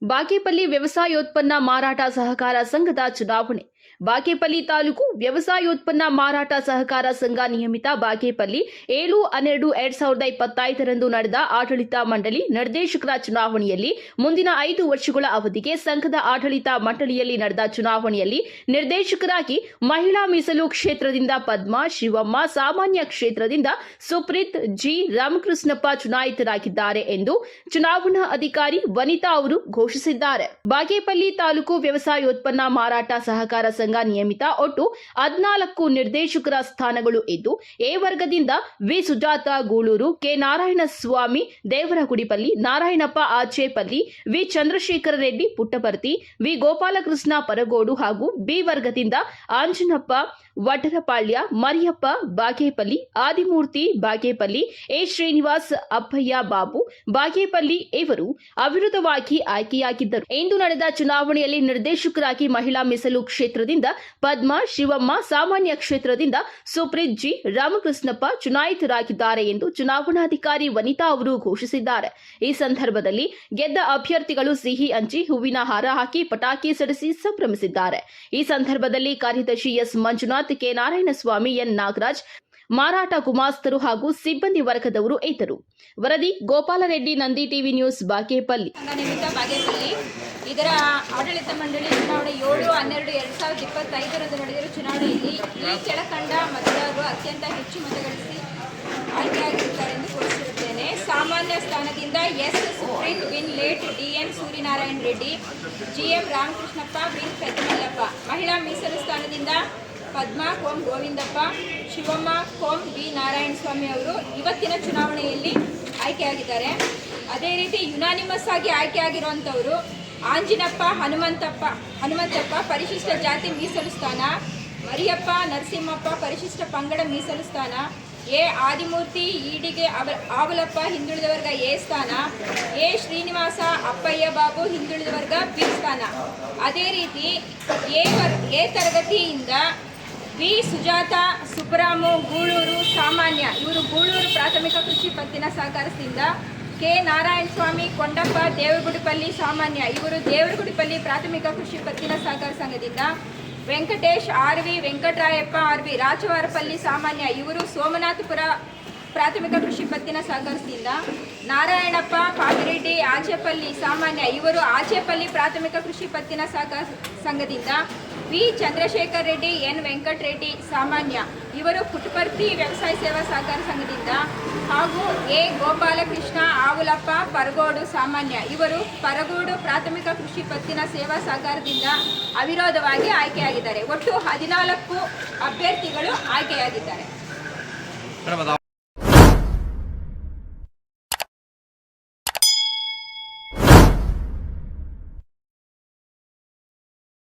ಬಾಗೇಪಲ್ಲಿ ವ್ಯವಸಾಯೋತ್ಪನ್ನ ಮಾರಾಟ ಸಹಕಾರ ಸಂಘದ ಚುನಾವಣೆ. ಬಾಗೇಪಲ್ಲಿ ತಾಲೂಕು ವ್ಯವಸಾಯೋತ್ಪನ್ನ ಮಾರಾಟ ಸಹಕಾರ ಸಂಘ ನಿಯಮಿತ ಬಾಗೇಪಲ್ಲಿ 7/12/2025 ನಡೆದ ಆಡಳಿತ ಮಂಡಳಿ ನಿರ್ದೇಶಕರ ಚುನಾವಣೆಯಲ್ಲಿ ಮುಂದಿನ 5 ವರ್ಷಗಳ ಅವಧಿಗೆ ಸಂಘದ ಆಡಳಿತ ಮಂಡಳಿಯಲ್ಲಿ ನಡೆದ ಚುನಾವಣೆಯಲ್ಲಿ ನಿರ್ದೇಶಕರಾಗಿ ಮಹಿಳಾ ಮೀಸಲು ಕ್ಷೇತ್ರದಿಂದ ಪದ್ಮಾ ಶಿವಮ್ಮ, ಸಾಮಾನ್ಯ ಕ್ಷೇತ್ರದಿಂದ ಸುಪ್ರೀತ್ ಜಿ ರಾಮಕೃಷ್ಣಪ್ಪ ಚುನಾಯಿತರಾಗಿದ್ದಾರೆ ಎಂದು ಚುನಾವಣಾ ಅಧಿಕಾರಿ ವನಿತಾ ಅವರು ಘೋಷಿಸಿದ್ದಾರೆ. ಬಾಗೇಪಲ್ಲಿ ತಾಲೂಕು ವ್ಯವಸಾಯೋತ್ಪನ್ನ ಮಾರಾಟ ಸಹಕಾರ ಸಂಘ ನಿಯಮಿತ ಒಟ್ಟು 14 ನಿರ್ದೇಶಕರ ಸ್ಥಾನಗಳು ಇದ್ದು, ಎ ವರ್ಗದಿಂದ V Sujatha Gulur, K Narayanaswamy Devaragudipalli, Narayanappa Achepalli, V Chandrashekara Reddy Puttaparthi, V Gopalakrishna Paragodu ಹಾಗೂ ಬಿ ವರ್ಗದಿಂದ ಆಂಜನಪ್ಪ ವಡ್ಡರಪಾಳ್ಯ, ಮರಿಯಪ್ಪ ಬಾಗೇಪಲ್ಲಿ, ಆದಿಮೂರ್ತಿ ಬಾಗೇಪಲ್ಲಿ, ಎ ಶ್ರೀನಿವಾಸ್, ಅಪ್ಪಯ್ಯ ಬಾಬು ಬಾಗೇಪಲ್ಲಿ ಇವರು ಅವಿರೋಧವಾಗಿ ಆಯ್ಕೆಯಾಗಿದ್ದರು. ಇಂದು ನಡೆದ ಚುನಾವಣೆಯಲ್ಲಿ ನಿರ್ದೇಶಕರಾಗಿ ಮಹಿಳಾ ಮೀಸಲು ಕ್ಷೇತ್ರದಿಂದ ಪದ್ಮಾ ಶಿವಮ್ಮ, ಸಾಮಾನ್ಯ ಕ್ಷೇತ್ರದಿಂದ ಸುಪ್ರೀತ್ ಜಿ ರಾಮಕೃಷ್ಣಪ್ಪ ಚುನಾಯಿತರಾಗಿದ್ದಾರೆ ಎಂದು ಚುನಾವಣಾಧಿಕಾರಿ ವನಿತಾ ಅವರು ಘೋಷಿಸಿದ್ದಾರೆ. ಈ ಸಂದರ್ಭದಲ್ಲಿ ಗೆದ್ದ ಅಭ್ಯರ್ಥಿಗಳು ಸಿಹಿ ಹಂಚಿ, ಹೂವಿನ ಹಾರ ಹಾಕಿ, ಪಟಾಕಿ ಸಿಡಿಸಿ ಸಂಭ್ರಮಿಸಿದ್ದಾರೆ. ಈ ಸಂದರ್ಭದಲ್ಲಿ ಕಾರ್ಯದರ್ಶಿ S Manjunath, K Narayanaswamy, N Nagaraj, ಮಾರಾಟ ಗುಮಾಸ್ತರು ಹಾಗೂ ಸಿಬ್ಬಂದಿ ವರ್ಗದವರು ಇದ್ದರು. ವರದಿ ಗೋಪಾಲರೆಡ್ಡಿ, ನಂದಿ ಟಿವಿ ನ್ಯೂಸ್, ಬಾಗೇಪಲ್ಲಿ. ಇದರ ಆಡಳಿತ ಮಂಡಳಿ ಚುನಾವಣೆ 7/12/2025 ನಡೆದಿರುವ ಚುನಾವಣೆಯಲ್ಲಿ ಈ ಕೆಳಕಂಡ ಮತದಾರರು ಅತ್ಯಂತ ಹೆಚ್ಚು ಮತಗಳಿಸಿ ಆಯ್ಕೆಯಾಗಿರುತ್ತಾರೆ ಎಂದು ಘೋಷಿಸಿರುತ್ತೇನೆ. ಸಾಮಾನ್ಯ ಸ್ಥಾನದಿಂದ ಎಸ್ ಸುಪ್ರೀತ್ ವಿನ್ late DN Suryanarayana Reddy, GM Ramakrishnappa ವಿನ್ ಪೆದ್ದಮಲ್ಲಪ್ಪ. ಮಹಿಳಾ ಮೀಸಲು ಸ್ಥಾನದಿಂದ ಪದ್ಮಾ ಕೋಂ ಗೋವಿಂದಪ್ಪ, ಶಿವಮ್ಮ ಕೋಂ ವಿ ನಾರಾಯಣಸ್ವಾಮಿ ಅವರು ಇವತ್ತಿನ ಚುನಾವಣೆಯಲ್ಲಿ ಆಯ್ಕೆಯಾಗಿದ್ದಾರೆ. ಅದೇ ರೀತಿ ಯುನಾನಿಮಸ್ ಆಗಿ ಆಯ್ಕೆಯಾಗಿರುವಂಥವರು ಆಂಜಿನಪ್ಪ ಹನುಮಂತಪ್ಪ ಪರಿಶಿಷ್ಟ ಜಾತಿ ಮೀಸಲು ಸ್ಥಾನ, ಮರಿಯಪ್ಪ ನರಸಿಂಹಪ್ಪ ಪರಿಶಿಷ್ಟ ಪಂಗಡ ಮೀಸಲು ಸ್ಥಾನ, ಎ ಆದಿಮೂರ್ತಿ ಈಡಿಗೆ ಆವಲಪ್ಪ ಹಿಂದುಳಿದ ವರ್ಗ ಎ ಸ್ಥಾನ, ಎ ಶ್ರೀನಿವಾಸ ಅಪ್ಪಯ್ಯ ಬಾಬು ಹಿಂದುಳಿದ ವರ್ಗ ಬಿ ಸ್ಥಾನ. ಅದೇ ರೀತಿ ಎ ತರಗತಿಯಿಂದ ವಿ ಸುಜಾತ ಸುಬ್ಬರಾಮು ಗೂಳೂರು ಸಾಮಾನ್ಯ, ಇವರು ಗೂಳೂರು ಪ್ರಾಥಮಿಕ ಕೃಷಿ ಪತ್ತಿನ ಸಹಕಾರದಿಂದ, ಕೆ ನಾರಾಯಣಸ್ವಾಮಿ ಕೊಂಡಪ್ಪ ದೇವರಗುಡಿಪಲ್ಲಿ ಸಾಮಾನ್ಯ, ಇವರು ದೇವರಗುಡಿಪಲ್ಲಿ ಪ್ರಾಥಮಿಕ ಕೃಷಿ ಪತ್ತಿನ ಸಹಕಾರ ಸಂಘದಿಂದ, ವೆಂಕಟೇಶ್ ಆರ್ವಿ ವೆಂಕಟರಾಯಪ್ಪ ಆರ್ವಿ ರಾಜವಾರಪಲ್ಲಿ ಸಾಮಾನ್ಯ, ಇವರು ಸೋಮನಾಥಪುರ ಪ್ರಾಥಮಿಕ ಕೃಷಿ ಪತ್ತಿನ ಸಹಕಾರದಿಂದ, ನಾರಾಯಣಪ್ಪ ಪಾಪಿರೆಡ್ಡಿ ಆಚೇಪಲ್ಲಿ ಸಾಮಾನ್ಯ, ಇವರು ಆಚೇಪಲ್ಲಿ ಪ್ರಾಥಮಿಕ ಕೃಷಿ ಪತ್ತಿನ ಸಹಕಾರ ಸಂಘದಿಂದ, ವಿ ಚಂದ್ರಶೇಖರ್ ರೆಡ್ಡಿ ಎನ್ ವೆಂಕಟರೆಡ್ಡಿ ಸಾಮಾನ್ಯ, ಇವರು ಪುಟ್ಟಪರ್ತಿ ವ್ಯವಸಾಯ ಸೇವಾ ಸಹಕಾರ ಸಂಘದಿಂದ, ಹಾಗೂ ಎ ಗೋಪಾಲಕೃಷ್ಣ ಆವುಲಪ್ಪ ಪರಗೋಡು ಸಾಮಾನ್ಯ, ಇವರು ಪರಗೋಡು ಪ್ರಾಥಮಿಕ ಕೃಷಿ ಪತ್ತಿನ ಸೇವಾ ಸಹಕಾರದಿಂದ ಅವಿರೋಧವಾಗಿ ಆಯ್ಕೆಯಾಗಿದ್ದಾರೆ. ಒಟ್ಟು 14 ಅಭ್ಯರ್ಥಿಗಳು ಆಯ್ಕೆಯಾಗಿದ್ದಾರೆ.